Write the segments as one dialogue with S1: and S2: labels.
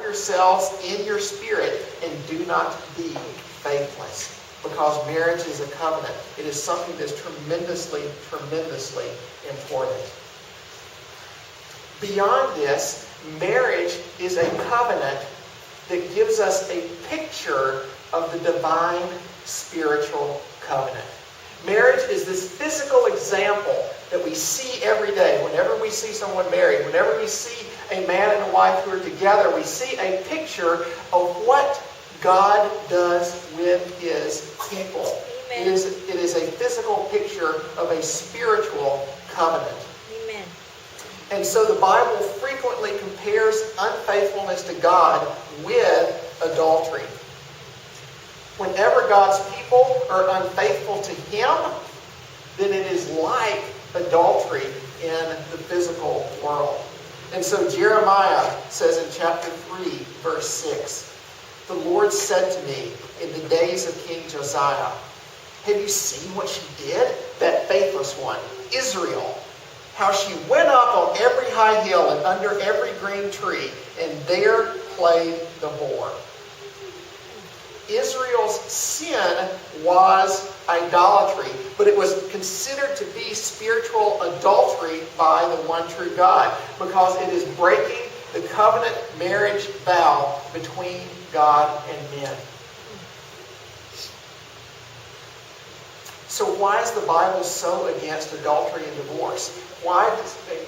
S1: yourselves in your spirit and do not be faithless. Because marriage is a covenant. It is something that's tremendously, tremendously important. Beyond this, marriage is a covenant that gives us a picture of the divine spiritual covenant. Marriage is this physical example that we see every day. Whenever we see someone married, whenever we see a man and a wife who are together, we see a picture of what God does with His people. It is a physical picture of a spiritual covenant.
S2: Amen.
S1: And so the Bible frequently compares unfaithfulness to God with adultery. Whenever God's people are unfaithful to Him, then it is like adultery in the physical world. And so Jeremiah says in chapter 3, verse 6, "The Lord said to me in the days of King Josiah, have you seen what she did, that faithless one, Israel? How she went up on every high hill and under every green tree, and there played the whore." Israel's sin was idolatry, but it was considered to be spiritual adultery by the one true God, because it is breaking the covenant marriage vow between God and men. So why is the Bible so against adultery and divorce? Why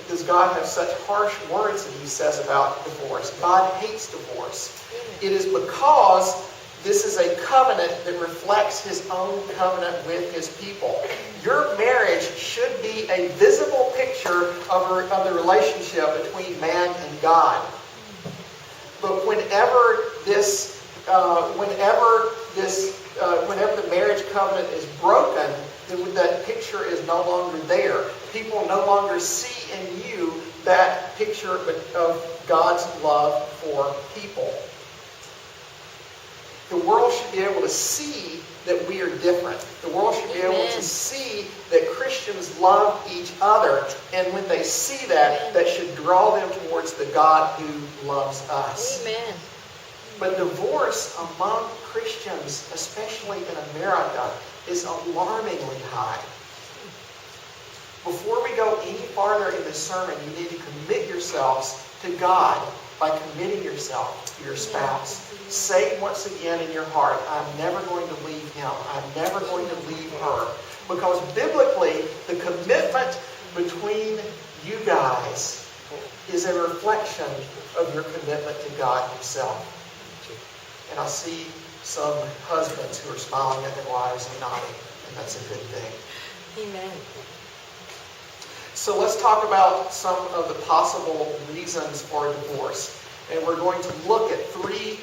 S1: does God have such harsh words that He says about divorce? God hates divorce. It is because this is a covenant that reflects His own covenant with His people. Your marriage should be a visible picture of the relationship between man and God. But whenever the marriage covenant is broken, then that picture is no longer there. People no longer see in you that picture of God's love for people. The world should be able to see that we are different. The world should be able to see that Christians love each other. And when they see that, that should draw them towards the God who loves us.
S2: Amen.
S1: But divorce among Christians, especially in America, is alarmingly high. Before we go any farther in this sermon, you need to commit yourselves to God by committing yourself to your spouse. Say once again in your heart, I'm never going to leave him. I'm never going to leave her. Because biblically, the commitment between you guys is a reflection of your commitment to God Himself. And I see some husbands who are smiling at their wives and nodding, and that's a good thing.
S2: Amen.
S1: So let's talk about some of the possible reasons for divorce. And we're going to look at three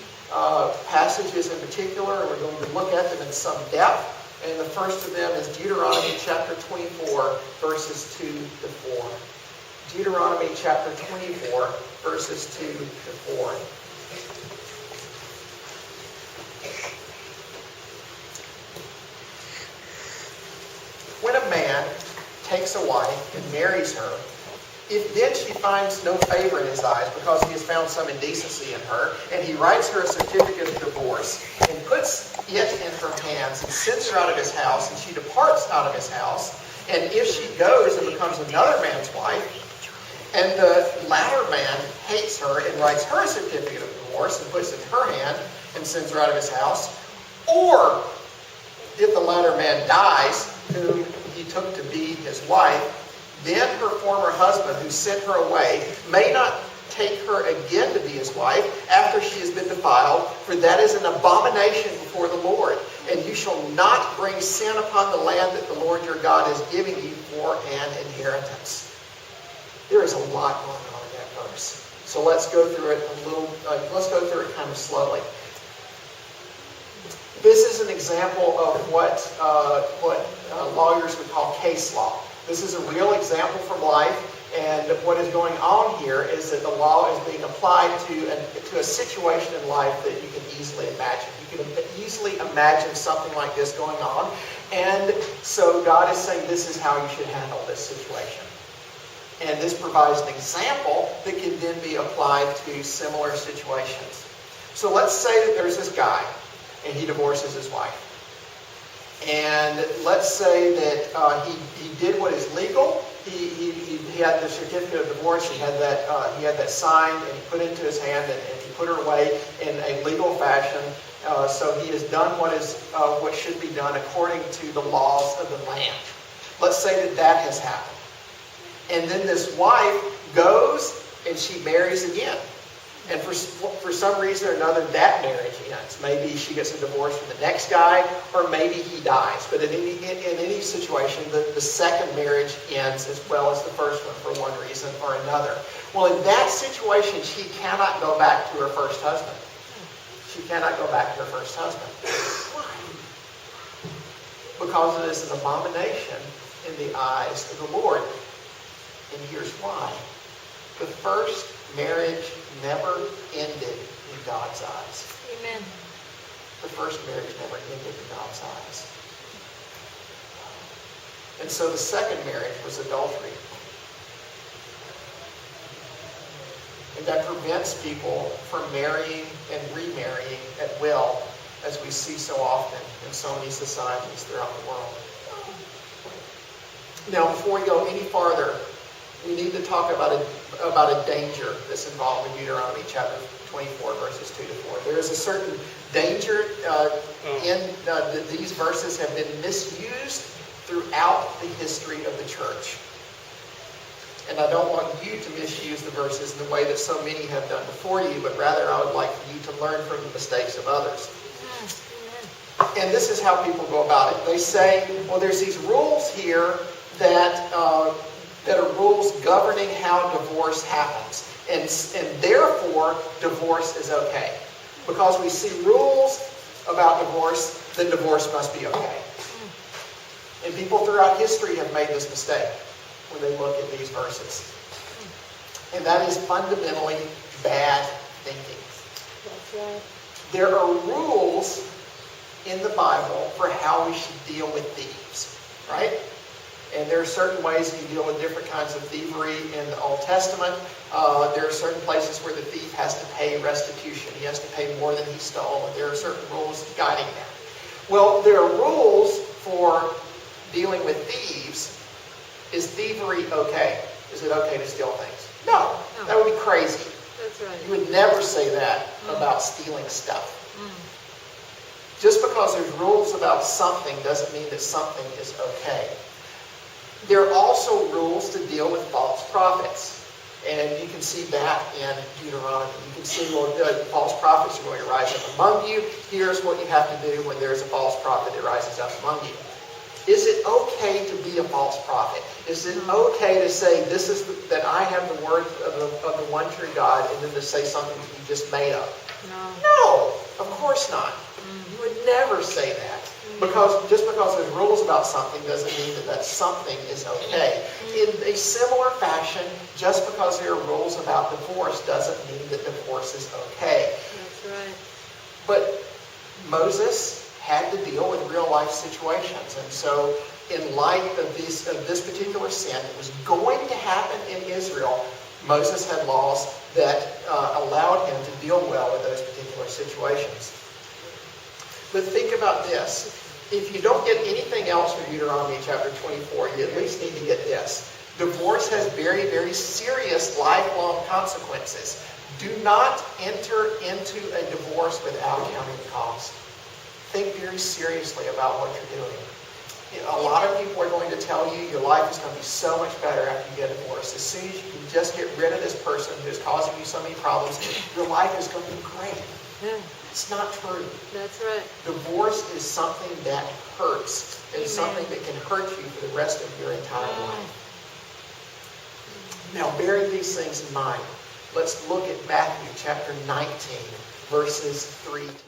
S1: passages in particular, and we're going to look at them in some depth. And the first of them is Deuteronomy chapter 24, verses 2 to 4. Deuteronomy chapter 24, verses 2 to 4. When a man takes a wife and marries her, if then she finds no favor in his eyes because he has found some indecency in her, and he writes her a certificate of divorce and puts it in her hands and sends her out of his house, and she departs out of his house, and if she goes and becomes another man's wife, and the latter man hates her and writes her a certificate of divorce and puts it in her hand and sends her out of his house, or if the latter man dies, whom he took to be his wife, then her former husband who sent her away may not take her again to be his wife after she has been defiled, for that is an abomination before the Lord. And you shall not bring sin upon the land that the Lord your God is giving you for an inheritance. There is a lot going on in that verse. So let's go through it let's go through it kind of slowly. This is an example of what lawyers would call case law. This is a real example from life, and what is going on here is that the law is being applied to a situation in life that you can easily imagine. You can easily imagine something like this going on, and so God is saying this is how you should handle this situation. And this provides an example that can then be applied to similar situations. So let's say that there's this guy, and he divorces his wife. And let's say that he did what is legal. He had the certificate of divorce. He had that signed, and he put it into his hand, and he put her away in a legal fashion. So he has done what should be done according to the laws of the land. Let's say that has happened. And then this wife goes and she marries again. And for some reason or another, that marriage ends. Maybe she gets a divorce from the next guy, or maybe he dies. But in any situation, the second marriage ends as well as the first one for one reason or another. Well, in that situation, she cannot go back to her first husband. She cannot go back to her first husband. Why? Because it is an abomination in the eyes of the Lord. And here's why. The first marriage never ended in God's eyes.
S2: Amen.
S1: The first marriage never ended in God's eyes. And so the second marriage was adultery. And that prevents people from marrying and remarrying at will, as we see so often in so many societies throughout the world. Now, before we go any farther, we need to talk about a danger that's involved in Deuteronomy chapter 24, verses 2 to 4. There is a certain danger that these verses have been misused throughout the history of the church. And I don't want you to misuse the verses in the way that so many have done before you, but rather I would like for you to learn from the mistakes of others. And this is how people go about it. They say, well, there's these rules here that are rules governing how divorce happens. And therefore, divorce is okay. Because we see rules about divorce, then divorce must be okay. And people throughout history have made this mistake when they look at these verses. And that is fundamentally bad thinking.
S2: That's right.
S1: There are rules in the Bible for how we should deal with thieves, right? And there are certain ways you deal with different kinds of thievery in the Old Testament. There are certain places where the thief has to pay restitution. He has to pay more than he stole. And there are certain rules guiding that. Well, there are rules for dealing with thieves. Is thievery okay? Is it okay to steal things? No. That would be crazy.
S2: That's right.
S1: You would never say that about stealing stuff. Just because there's rules about something doesn't mean that something is okay. There are also rules to deal with false prophets. And you can see that in Deuteronomy. You can see, well, false prophets are going to rise up among you. Here's what you have to do when there's a false prophet that rises up among you. Is it okay to be a false prophet? Is it okay to say, that I have the word of the one true God, and then to say something that you just made up? No, of course not. You would never say that. Just because there's rules about something doesn't mean that something is okay. In a similar fashion, just because there are rules about divorce doesn't mean that divorce is okay.
S2: That's right.
S1: But Moses had to deal with real life situations. And so in light of this particular sin that was going to happen in Israel, Moses had laws that allowed him to deal well with those particular situations. But think about this. If you don't get anything else from Deuteronomy chapter 24, you at least need to get this. Divorce has very, very serious lifelong consequences. Do not enter into a divorce without counting the cost. Think very seriously about what you're doing. A lot of people are going to tell you your life is going to be so much better after you get divorced. As soon as you can just get rid of this person who's causing you so many problems, your life is going to be great. It's not true.
S2: That's right.
S1: Divorce is something that hurts. It's something that can hurt you for the rest of your entire life. Now, bearing these things in mind, let's look at Matthew chapter 19, verses 3 to